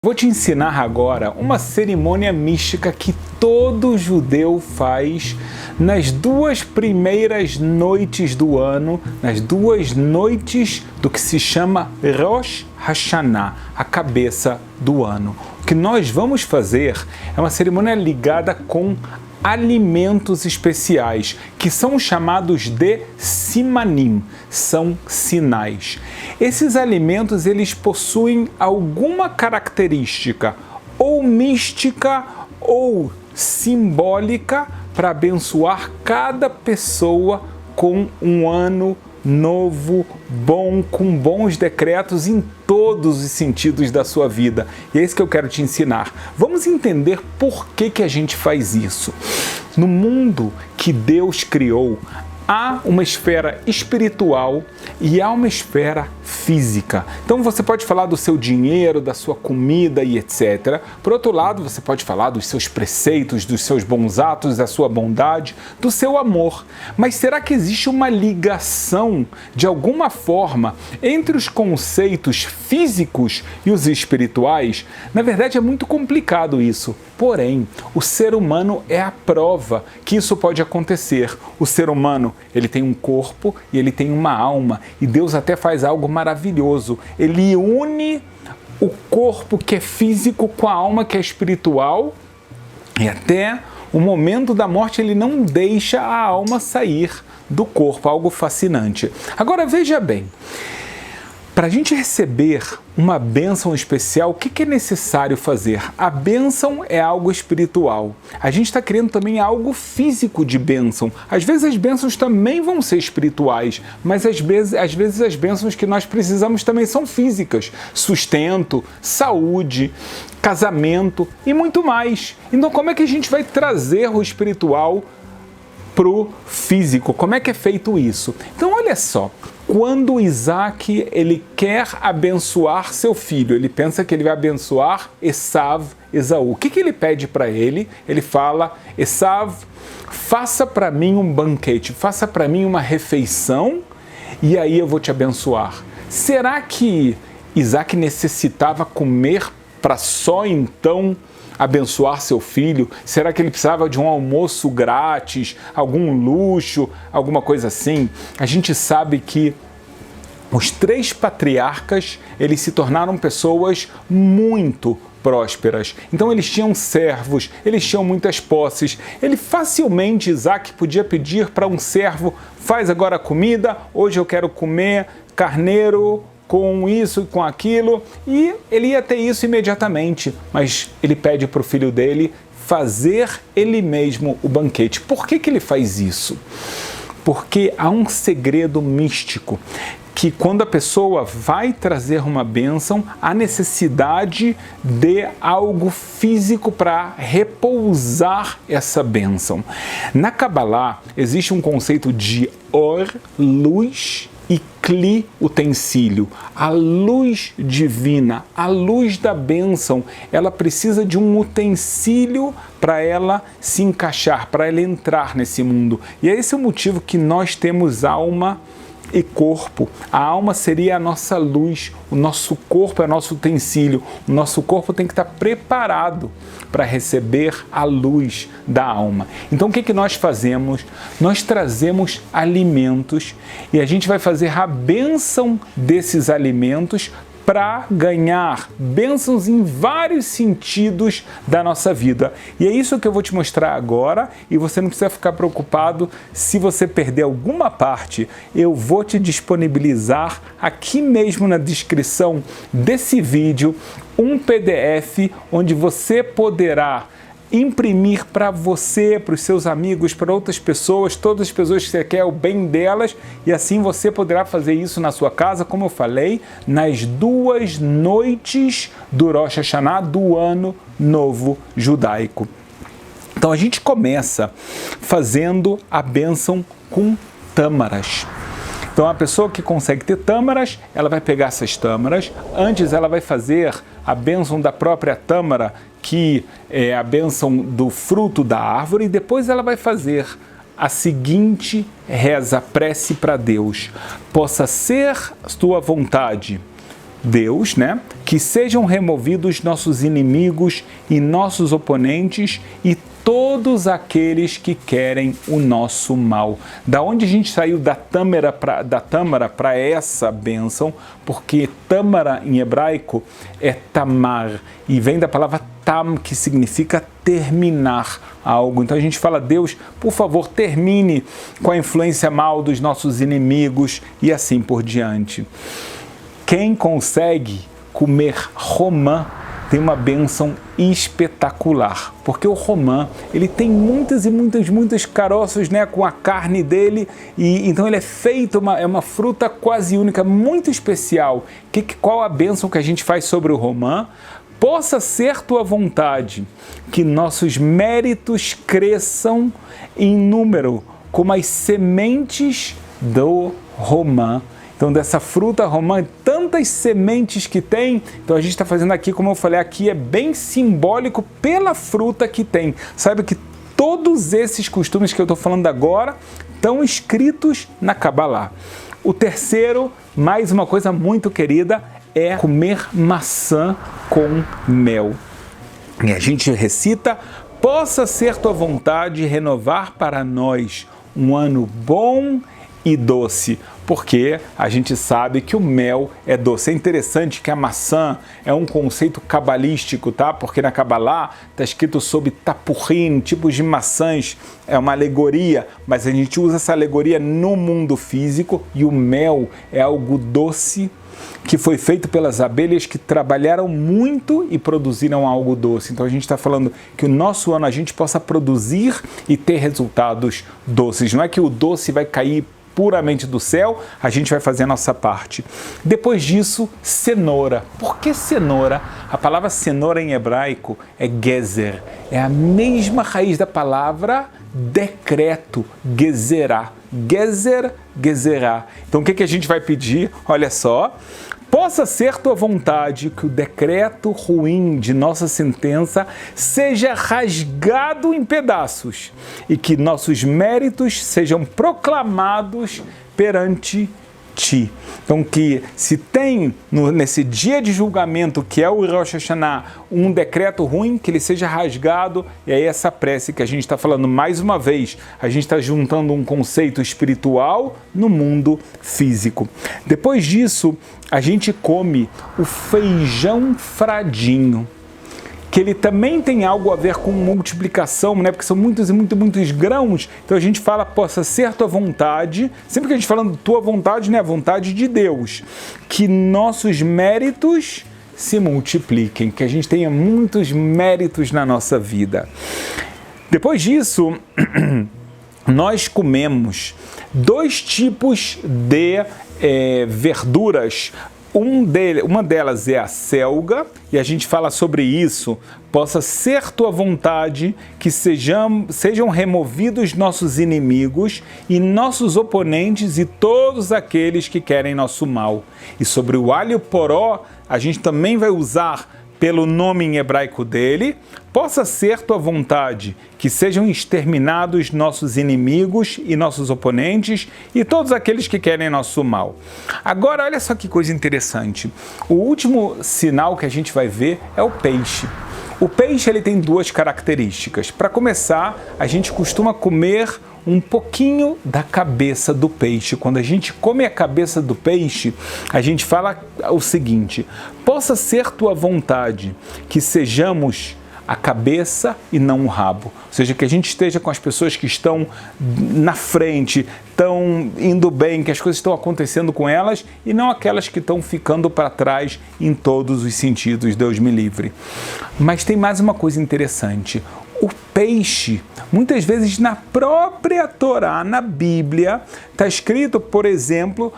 Vou te ensinar agora uma cerimônia mística que todo judeu faz nas duas primeiras noites do ano, nas duas noites do que se chama Rosh Hashanah, a cabeça do ano. O que nós vamos fazer é uma cerimônia ligada com alimentos especiais, que são chamados de simanim, são sinais. Esses alimentos, eles possuem alguma característica ou mística ou simbólica para abençoar cada pessoa com um ano novo, bom, com bons decretos em todos os sentidos da sua vida. E é isso que eu quero te ensinar. Vamos entender por que a gente faz isso. No mundo que Deus criou, há uma esfera espiritual e há uma esfera física. Então você pode falar do seu dinheiro, da sua comida e etc. Por outro lado, você pode falar dos seus preceitos, dos seus bons atos, da sua bondade, do seu amor. Mas será que existe uma ligação, de alguma forma, entre os conceitos físicos e os espirituais? Na verdade, é muito complicado isso. Porém, o ser humano é a prova que isso pode acontecer. O ser humano, ele tem um corpo e ele tem uma alma. E Deus até faz algo maravilhoso. Ele une o corpo que é físico com a alma que é espiritual. E até o momento da morte ele não deixa a alma sair do corpo. Algo fascinante. Agora veja bem. Para a gente receber uma bênção especial, o que é necessário fazer? A bênção é algo espiritual. A gente está querendo também algo físico de bênção. Às vezes as bênçãos também vão ser espirituais, mas às vezes as bênçãos que nós precisamos também são físicas. Sustento, saúde, casamento e muito mais. Então como é que a gente vai trazer o espiritual para o físico? Como é que é feito isso? Então olha só. Quando Isaac ele quer abençoar seu filho, ele pensa que ele vai abençoar Esaú. O que ele pede para ele? Ele fala, Esaú, faça para mim um banquete, faça para mim uma refeição e aí eu vou te abençoar. Será que Isaac necessitava comer para só então abençoar seu filho? Será que ele precisava de um almoço grátis, algum luxo, alguma coisa assim? A gente sabe que os três patriarcas, eles se tornaram pessoas muito prósperas. Então eles tinham servos, eles tinham muitas posses. Facilmente Isaac podia pedir para um servo, faz agora a comida, hoje eu quero comer carneiro com isso e com aquilo, e ele ia ter isso imediatamente, mas ele pede para o filho dele fazer ele mesmo o banquete. Por que ele faz isso? Porque há um segredo místico, que quando a pessoa vai trazer uma bênção, há necessidade de algo físico para repousar essa bênção. Na Kabbalah existe um conceito de or, luz, e Kli, utensílio. A luz divina, a luz da bênção, ela precisa de um utensílio para ela se encaixar, para ela entrar nesse mundo. E é esse o motivo que nós temos alma e corpo. A alma seria a nossa luz, o nosso corpo é o nosso utensílio. O nosso corpo tem que estar preparado para receber a luz da alma. Então o que nós fazemos? Nós trazemos alimentos e a gente vai fazer a bênção desses alimentos para ganhar bênçãos em vários sentidos da nossa vida. E é isso que eu vou te mostrar agora, e você não precisa ficar preocupado se você perder alguma parte. Eu vou te disponibilizar aqui mesmo na descrição desse vídeo um PDF onde você poderá imprimir para você, para os seus amigos, para outras pessoas, todas as pessoas que você quer o bem delas, e assim você poderá fazer isso na sua casa, como eu falei, nas duas noites do Rosh Hashanah, do ano novo judaico. Então a gente começa fazendo a bênção com tâmaras. Então a pessoa que consegue ter tâmaras, ela vai pegar essas tâmaras, antes ela vai fazer a bênção da própria tâmara, que é a bênção do fruto da árvore, e depois ela vai fazer a seguinte reza, prece para Deus: possa ser tua vontade Deus, né? Que sejam removidos nossos inimigos e nossos oponentes e todos aqueles que querem o nosso mal. Da onde a gente saiu da tâmara para essa bênção? Porque tâmara em hebraico é tamar e vem da palavra tam, que significa terminar algo. Então a gente fala: Deus, por favor, termine com a influência mal dos nossos inimigos e assim por diante. Quem consegue comer romã tem uma bênção espetacular, porque o romã, ele tem muitos caroços, né, com a carne dele, e então ele é feito, é uma fruta quase única, muito especial. Qual a bênção que a gente faz sobre o romã? Possa ser tua vontade que nossos méritos cresçam em número como as sementes do romã. Então, dessa fruta romã, tantas sementes que tem, então a gente está fazendo aqui, como eu falei, aqui é bem simbólico pela fruta que tem. Sabe que todos esses costumes que eu estou falando agora estão escritos na Kabbalah. O terceiro, mais uma coisa muito querida, é comer maçã com mel. E a gente recita: possa ser tua vontade renovar para nós um ano bom e doce, porque a gente sabe que o mel é doce. É interessante que a maçã é um conceito cabalístico, tá? Porque na Kabbalah está escrito sobre tapurim, tipos de maçãs, é uma alegoria, mas a gente usa essa alegoria no mundo físico, e o mel é algo doce que foi feito pelas abelhas que trabalharam muito e produziram algo doce. Então a gente está falando que o nosso ano a gente possa produzir e ter resultados doces. Não é que o doce vai cair puramente do céu, a gente vai fazer a nossa parte. Depois disso, cenoura. Por que cenoura? A palavra cenoura em hebraico é gezer. É a mesma raiz da palavra decreto, gezerá. Gezer, gezerá. Então o que a gente vai pedir? Olha só. Possa ser tua vontade que o decreto ruim de nossa sentença seja rasgado em pedaços e que nossos méritos sejam proclamados perante ti. Então, que se tem nesse dia de julgamento, que é o Rosh Hashanah, um decreto ruim, que ele seja rasgado. E aí essa prece que a gente está falando mais uma vez, a gente está juntando um conceito espiritual no mundo físico. Depois disso, a gente come o feijão fradinho, que ele também tem algo a ver com multiplicação, né? Porque são muitos grãos. Então a gente fala: possa ser tua vontade, sempre que a gente fala tua vontade, né? A vontade de Deus, que nossos méritos se multipliquem, que a gente tenha muitos méritos na nossa vida. Depois disso, nós comemos 2 tipos de verduras. Uma delas é a selga, e a gente fala sobre isso. Possa ser tua vontade que sejam removidos nossos inimigos e nossos oponentes e todos aqueles que querem nosso mal. E sobre o alho poró, a gente também vai usar pelo nome em hebraico dele: possa ser tua vontade que sejam exterminados nossos inimigos e nossos oponentes e todos aqueles que querem nosso mal. Agora, olha só que coisa interessante. O último sinal que a gente vai ver é o peixe. O peixe, ele tem 2 características. Para começar, a gente costuma comer um pouquinho da cabeça do peixe. Quando a gente come a cabeça do peixe, a gente fala o seguinte: possa ser tua vontade que sejamos a cabeça e não o rabo. Ou seja, que a gente esteja com as pessoas que estão na frente, estão indo bem, que as coisas estão acontecendo com elas, e não aquelas que estão ficando para trás em todos os sentidos, Deus me livre. Mas tem mais uma coisa interessante. O peixe, muitas vezes na própria Torá, na Bíblia, está escrito, por exemplo,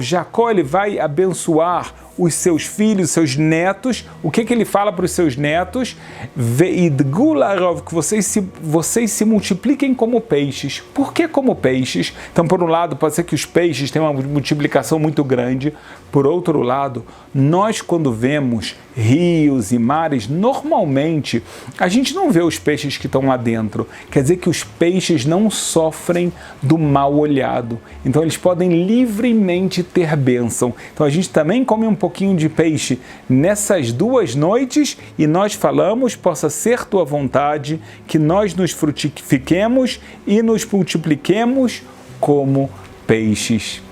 Jacó, ele vai abençoar os seus filhos, seus netos. O que ele fala para os seus netos? Veidgu larov, que vocês se multipliquem como peixes. Por que como peixes? Então, por um lado, pode ser que os peixes tenham uma multiplicação muito grande. Por outro lado, nós, quando vemos rios e mares, normalmente a gente não vê os peixes que estão lá dentro. Quer dizer que os peixes não sofrem do mal olhado. Então, eles podem livremente ter bênção. Então, a gente também come um pouquinho de peixe nessas 2 noites e nós falamos, possa ser tua vontade, que nós nos frutifiquemos e nos multipliquemos como peixes.